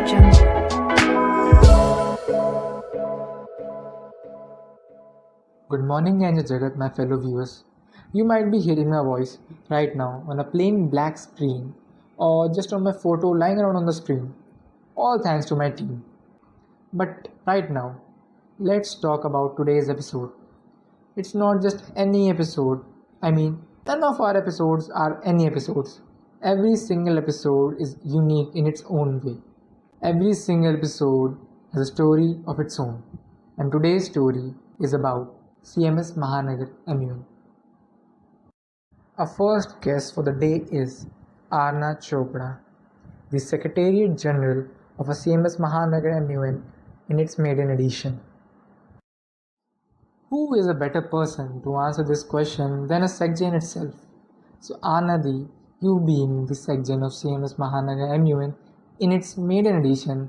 Good morning and Jagat, my fellow viewers. You might be hearing my voice right now on a plain black screen or just on my photo lying around on the screen. All thanks to my team. But right now, let's talk about today's episode. It's not just any episode. I mean, none of our episodes are any episodes. Every single episode is unique in its own way. Every single episode has a story of its own. And today's story is about CMS Mahanagar MUN. Our first guest for the day is Arna Chopra, the Secretariat General of a CMS Mahanagar MUN in its maiden edition. Who is a better person to answer this question than a SecGen itself? So Anadi, you being the SecGen of CMS Mahanagar MUN in its maiden edition,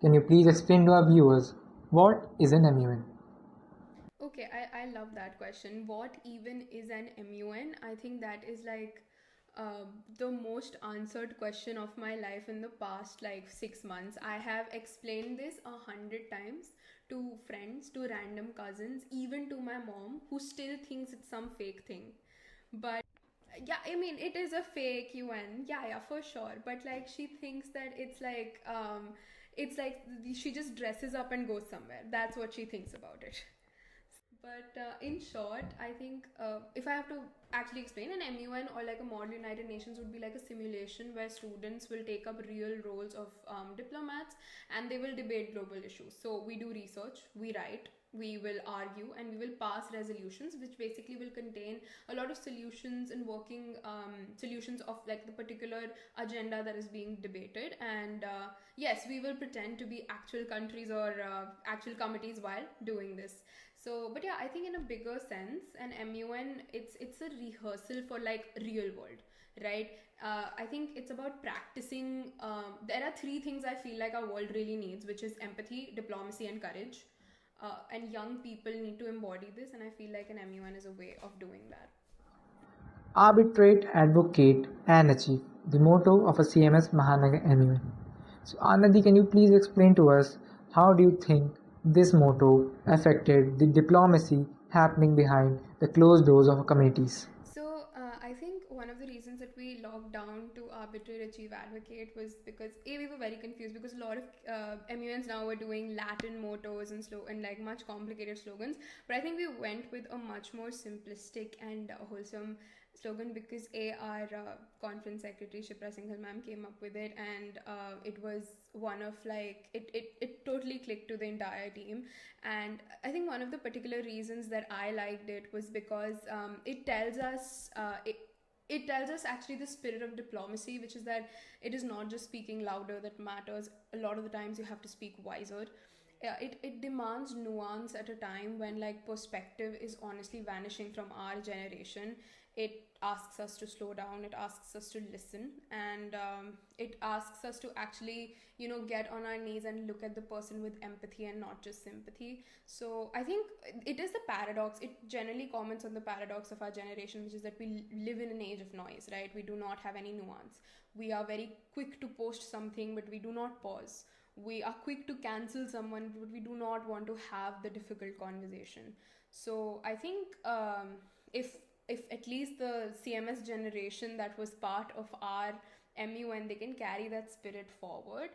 can you please explain to our viewers what is an MUN? Okay, I love that question. What even is an MUN? I think that is like the most answered question of my life in the past like 6 months. I have explained this 100 times to friends, to random cousins, even to my mom, who still thinks it's some fake thing. But yeah, I mean, it is a fake UN. Yeah, for sure. But like, she thinks that it's like she just dresses up and goes somewhere. That's what she thinks about it. But in short, I think if I have to actually explain, an MUN or like a Model United Nations would be like a simulation where students will take up real roles of diplomats and they will debate global issues. So we do research, we write, we will argue, and we will pass resolutions which basically will contain a lot of solutions and working solutions of like the particular agenda that is being debated. And yes, we will pretend to be actual countries or actual committees while doing this. So, but yeah, I think in a bigger sense, an MUN, it's a rehearsal for like real world, right? I think it's about practicing. There are three things I feel like our world really needs, which is empathy, diplomacy, and courage. And young people need to embody this, and I feel like an MUN is a way of doing that. Arbitrate, advocate, and achieve, the motto of a CMS Mahanagar MUN. So, Anandi, can you please explain to us how do you think this motto affected the diplomacy happening behind the closed doors of communities? So I think one of the reasons that we locked down to arbitrate, achieve, advocate was because we were very confused because a lot of MUNs now were doing Latin mottos and like much complicated slogans. But I think we went with a much more simplistic and wholesome slogan because our conference secretary Shipra Singhal ma'am came up with it, and it was one of like it totally clicked to the entire team. And I think one of the particular reasons that I liked it was because it tells us actually the spirit of diplomacy, which is that it is not just speaking louder that matters. A lot of the times you have to speak wiser. It demands nuance at a time when like perspective is honestly vanishing from our generation. It asks us to slow down, it asks us to listen, and it asks us to actually get on our knees and look at the person with empathy and not just sympathy. So I think it is the paradox. It generally comments on the paradox of our generation, which is that we live in an age of noise, right? We do not have any nuance. We are very quick to post something, but we do not pause. We are quick to cancel someone, but we do not want to have the difficult conversation. So I think if at least the CMS generation that was part of our MUN, they can carry that spirit forward.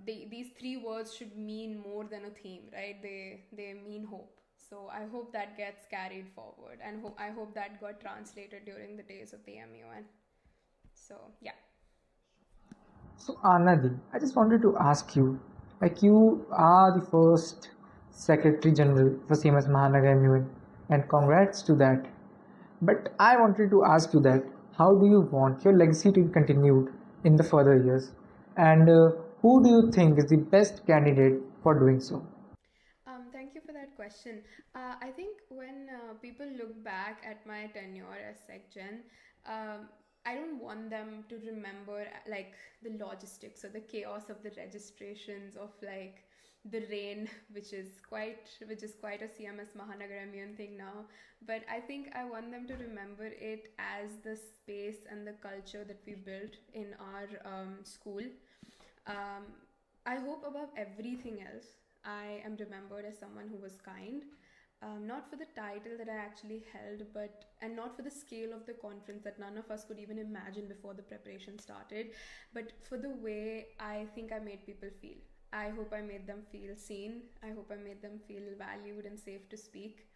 These three words should mean more than a theme, right? They mean hope. So I hope that gets carried forward, and I hope that got translated during the days of the MUN. So yeah. So, Anandi, I just wanted to ask you, like you are the first Secretary General for CMS Mahanagar MUN, and congrats to that. But I wanted to ask you that how do you want your legacy to be continued in the further years, and who do you think is the best candidate for doing so? Thank you for that question. I think when people look back at my tenure as SecGen, I don't want them to remember like the logistics or the chaos of the registrations of like the rain, which is quite a CMS Mahanagar MUN thing now. But I think I want them to remember it as the space and the culture that we built in our school. Um, I hope above everything else, I am remembered as someone who was kind. Not for the title that I actually held, but and not for the scale of the conference that none of us could even imagine before the preparation started, but for the way I think I made people feel. I hope I made them feel seen. I hope I made them feel valued and safe to speak.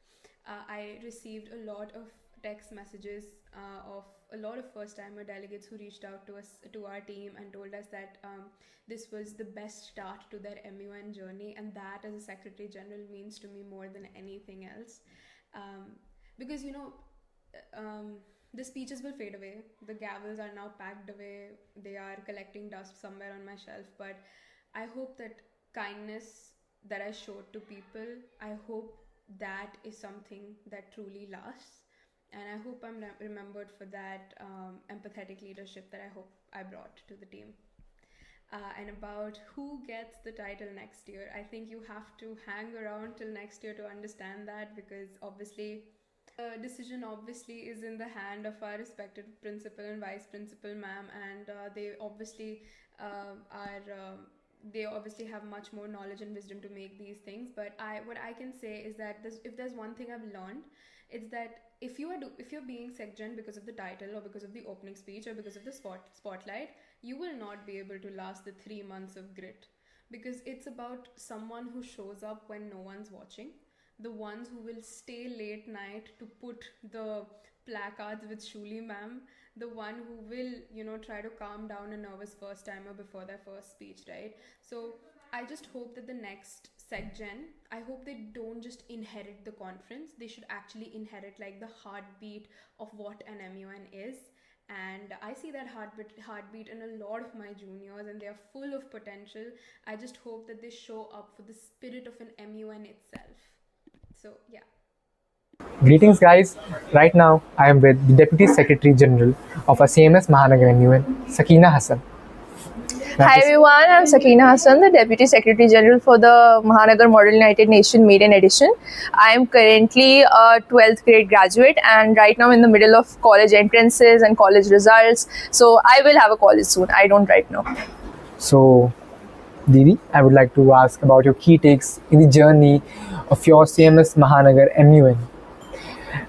I received a lot of text messages of a lot of first timer delegates who reached out to us, to our team, and told us that this was the best start to their MUN journey, and that as a Secretary General means to me more than anything else. Um, because, the speeches will fade away, the gavels are now packed away, they are collecting dust somewhere on my shelf, but I hope that kindness that I showed to people, I hope that is something that truly lasts. And I hope I'm remembered for that empathetic leadership that I hope I brought to the team. And about who gets the title next year, I think you have to hang around till next year to understand that, because obviously decision obviously is in the hand of our respected principal and vice principal, ma'am, and are they obviously have much more knowledge and wisdom to make these things. But what I can say is that if there's one thing I've learned, it's that if you're being secgen because of the title or because of the opening speech or because of the spotlight, you will not be able to last the 3 months of grit, because it's about someone who shows up when no one's watching, the ones who will stay late night to put the placards with Shuli ma'am, the one who will, try to calm down a nervous first timer before their first speech, right? So I just hope that the next SecGen, I hope they don't just inherit the conference, they should actually inherit like the heartbeat of what an MUN is. And I see that heartbeat in a lot of my juniors, and they are full of potential. I just hope that they show up for the spirit of an MUN itself. So yeah. Greetings, guys. Right now, I am with the Deputy Secretary General of our CMS Mahanagar MUN, Sakina Hasan. Hi everyone, I'm Sakina Hasan, the Deputy Secretary General for the Mahanagar Model United Nation Maiden Edition. I am currently a 12th grade graduate and right now in the middle of college entrances and college results. So I will have a college soon. I don't right now. So, Didi, I would like to ask about your key takes in the journey of your CMS Mahanagar MUN.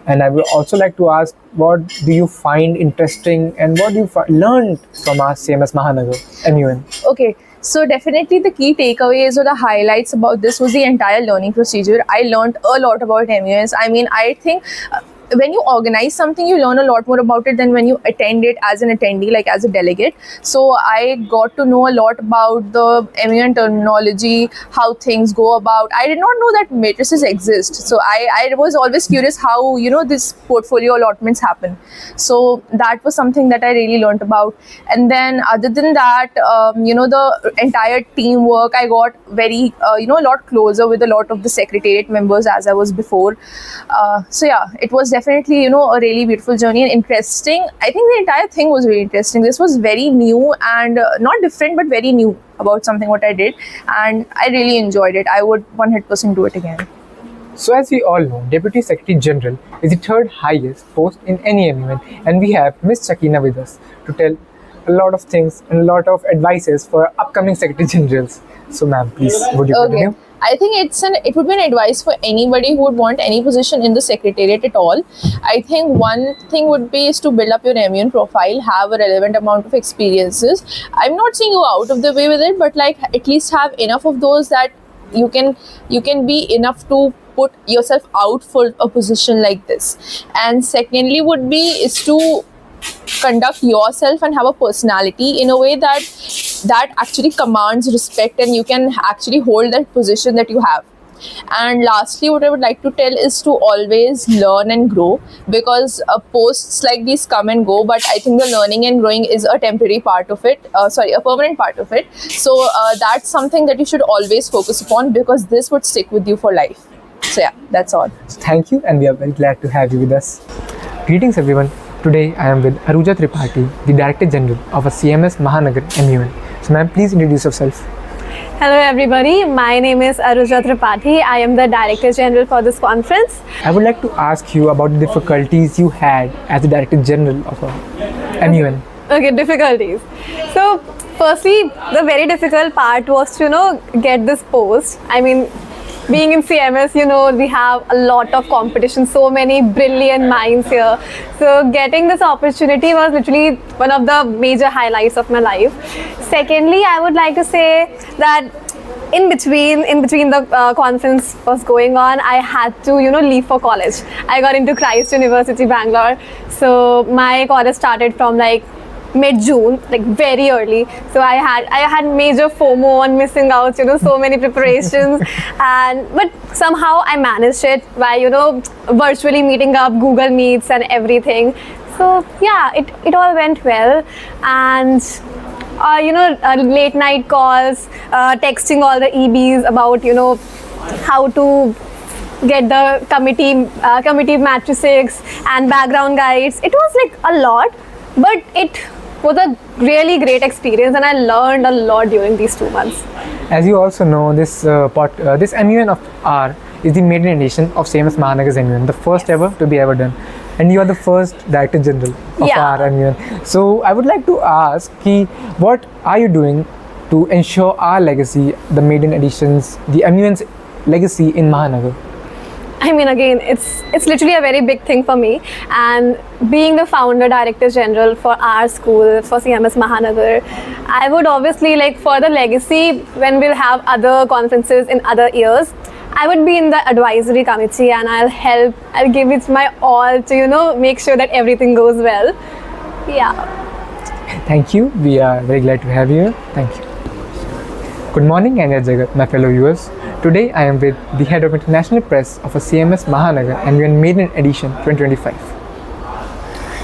And I would also like to ask, what do you find interesting and what do you learn from our CMS Mahanagar MUN? Okay, so definitely the key takeaways or the highlights about this was the entire learning procedure. I learned a lot about MUNs. I mean, I think when you organize something, you learn a lot more about it than when you attend it as an attendee, like as a delegate. So I got to know a lot about the MUN terminology, how things go about. I did not know that matrices exist. So I was always curious how, this portfolio allotments happen. So that was something that I really learned about. And then other than that, the entire teamwork, I got very, a lot closer with a lot of the secretariat members as I was before. So yeah, it was definitely, a really beautiful journey and interesting. I think the entire thing was really interesting. This was very new and not different, but very new about something what I did. And I really enjoyed it. I would 100% do it again. So as we all know, Deputy Secretary General is the third highest post in any MUN, and we have Miss Sakina with us to tell a lot of things and a lot of advices for upcoming Secretary Generals. So ma'am, please, would you continue? I think it would be an advice for anybody who would want any position in the Secretariat at all. I think one thing would be is to build up your MUN profile, have a relevant amount of experiences. I'm not saying go out of the way with it, but like at least have enough of those that you can be enough to put yourself out for a position like this. And secondly would be is to conduct yourself and have a personality in a way that actually commands respect and you can actually hold that position that you have. And lastly, what I would like to tell is to always learn and grow, because posts like these come and go, but I think the learning and growing is a temporary part of it, a permanent part of it. So that's something that you should always focus upon, because this would stick with you for life. So yeah, that's all. Thank you, and we are very glad to have you with us. Greetings everyone. Today I am with Aruja Tripathi, the Director General of a CMS Mahanagar MUN. So ma'am, please introduce yourself. Hello everybody, my name is Aruja Tripathi. I am the Director General for this conference. I would like to ask you about the difficulties you had as the Director General of a MUN. Okay, difficulties. So firstly, the very difficult part was to, get this post. I mean, being in CMS, we have a lot of competition, so many brilliant minds here. So getting this opportunity was literally one of the major highlights of my life. Secondly, I would like to say that in between the conference was going on, I had to leave for college. I got into Christ University, Bangalore. So my college started from like mid-June, like very early. So I had major FOMO on missing out, so many preparations, but somehow I managed it by virtually meeting up, Google Meets and everything. So yeah, it all went well, and late night calls, texting all the EBs about how to get the committee matrices and background guides. It was like a lot, but it was a really great experience, and I learned a lot during these 2 months. As you also know, this MUN of R is the maiden edition of CMS Mahanagar's MUN, the first ever to be ever done. And you are the first Director General of our MUN. So I would like to ask, what are you doing to ensure our legacy, the maiden editions, the MUN's legacy in Mahanagar? I mean, again, it's literally a very big thing for me, and being the founder Director General for our school, for CMS Mahanagar, I would obviously, like, for the legacy, when we'll have other conferences in other years, I would be in the advisory committee, and I'll give it my all to make sure that everything goes well. Yeah. Thank you. We are very glad to have you here. Thank you. Good morning, Anya Jagat, my fellow viewers. Today I am with the Head of International Press of a CMS Mahanagar MUN Maiden Edition 2025.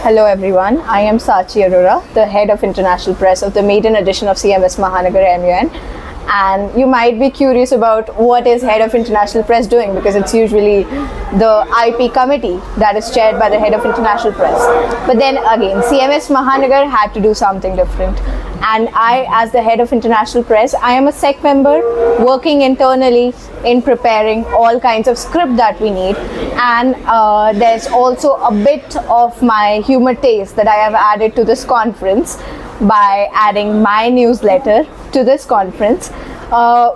Hello everyone, I am Sanchi Arora, the Head of International Press of the maiden edition of CMS Mahanagar MUN. And you might be curious about what is Head of International Press doing, because it's usually the IP committee that is chaired by the Head of International Press. But then again, CMS Mahanagar had to do something different. And I, as the Head of International Press, I am a SEC member working internally in preparing all kinds of script that we need. And there's also a bit of my humor taste that I have added to this conference by adding my newsletter to this conference.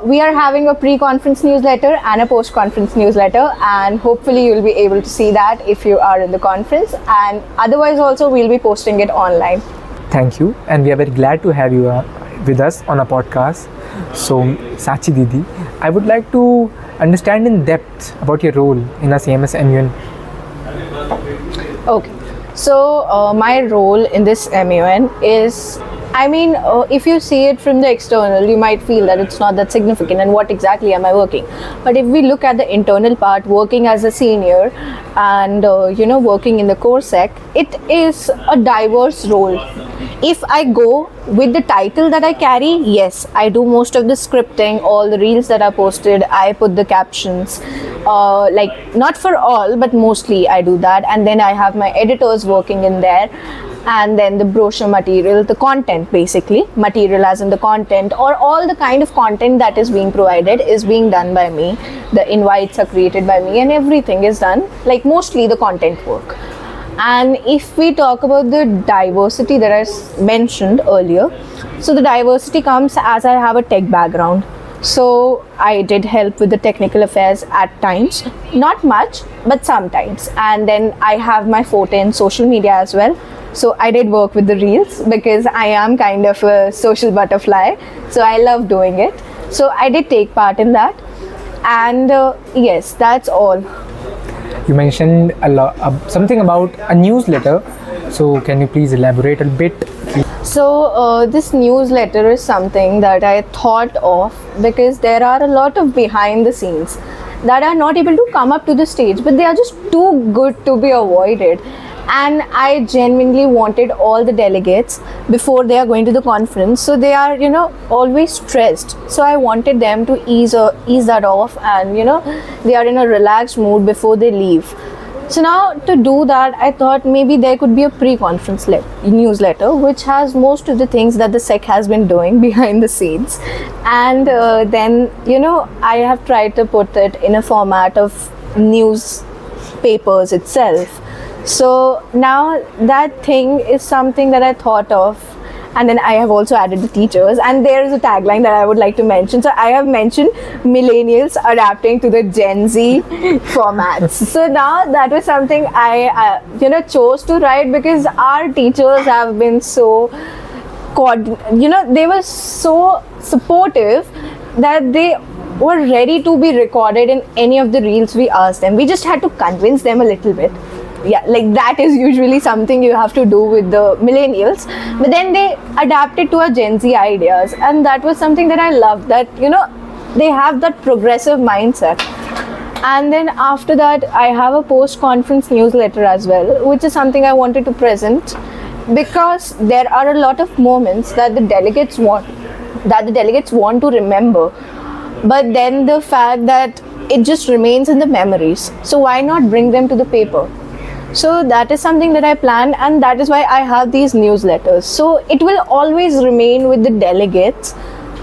We are having a pre-conference newsletter and a post-conference newsletter, and hopefully you'll be able to see that if you are in the conference, and otherwise also we'll be posting it online. Thank you, and we are very glad to have you with us on a podcast. So, Sachi Didi, I would like to understand in depth about your role in a CMS MUN. Okay. So my role in this MUN is, if you see it from the external, you might feel that it's not that significant and what exactly am I working. But if we look at the internal part, working as a senior and working in the core sec, it is a diverse role. If I go with the title that I carry, yes, I do most of the scripting, all the reels that are posted, I put the captions, not for all, but mostly I do that. And then I have my editors working in there, and then the brochure material, the content basically, material as in the content, or all the kind of content that is being provided is being done by me. The invites are created by me and everything is done, like mostly the content work. And if we talk about the diversity that I mentioned earlier, so the diversity comes as I have a tech background. So I did help with the technical affairs at times, not much, but sometimes. And then I have my forte in social media as well. So I did work with the reels because I am kind of a social butterfly. So I love doing it. So I did take part in that. And yes, that's all. You mentioned something about a newsletter. So can you please elaborate a bit? So this newsletter is something that I thought of because there are a lot of behind the scenes that are not able to come up to the stage, but they are just too good to be avoided. And I genuinely wanted all the delegates before they are going to the conference, so they are always stressed, so I wanted them to ease that off, and they are in a relaxed mood before they leave. So now to do that, I thought maybe there could be a pre-conference newsletter which has most of the things that the SEC has been doing behind the scenes, and then I have tried to put it in a format of newspapers itself. So now that thing is something that I thought of, and then I have also added the teachers. And there is a tagline that I would like to mention. So I have mentioned millennials adapting to the Gen Z formats. So now that was something I chose to write because our teachers have been so they were so supportive that they were ready to be recorded in any of the reels we asked them. We just had to convince them a little bit. Yeah, like that is usually something you have to do with the millennials, but then they adapted to our Gen Z ideas, and that was something that I loved, that they have that progressive mindset. And then after that, I have a post-conference newsletter as well, which is something I wanted to present, because there are a lot of moments that the delegates want to remember, but then the fact that it just remains in the memories. So why not bring them to the paper? So that is something that I plan, and that is why I have these newsletters. So it will always remain with the delegates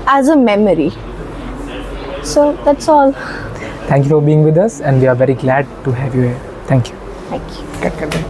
as a memory. So that's all. Thank you for being with us, and we are very glad to have you here. Thank you. Thank you. Cut, cut, cut.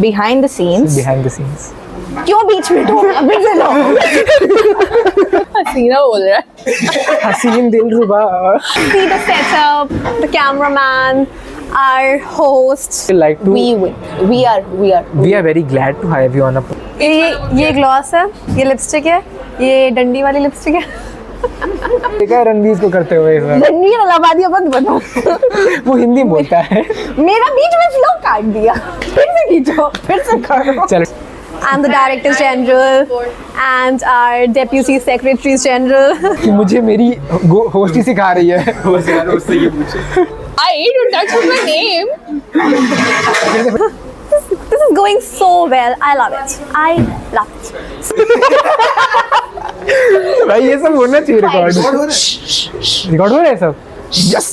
Behind the scenes. क्यों बीच में फिर से लो? हसीना बोल रहा है. हसीन दिलरुबा. See the setup, the cameraman, our hosts. Like to. We are very glad to have you on a. ये gloss है, ये लिपस्टिक है, ये डंडी वाली लिपस्टिक है. देखा है रणवीर को करते हुए इस बार. डंडी लबादिया बंद बनो. वो हिंदी बोलता है. मेरा बीच में फ्लो काट दिया. फिर से खींचो, फिर से करो. चलो. I'm the Directors General and our Deputy Secretaries General. कि मुझे मेरी होस्ट ही सिखा रही है. उससे ये पूछे. I don't touch my name. This is going so well. I love it. भाई ये सब होना चाहिए रिकॉर्ड. रिकॉर्ड हो रहा है सब. यस.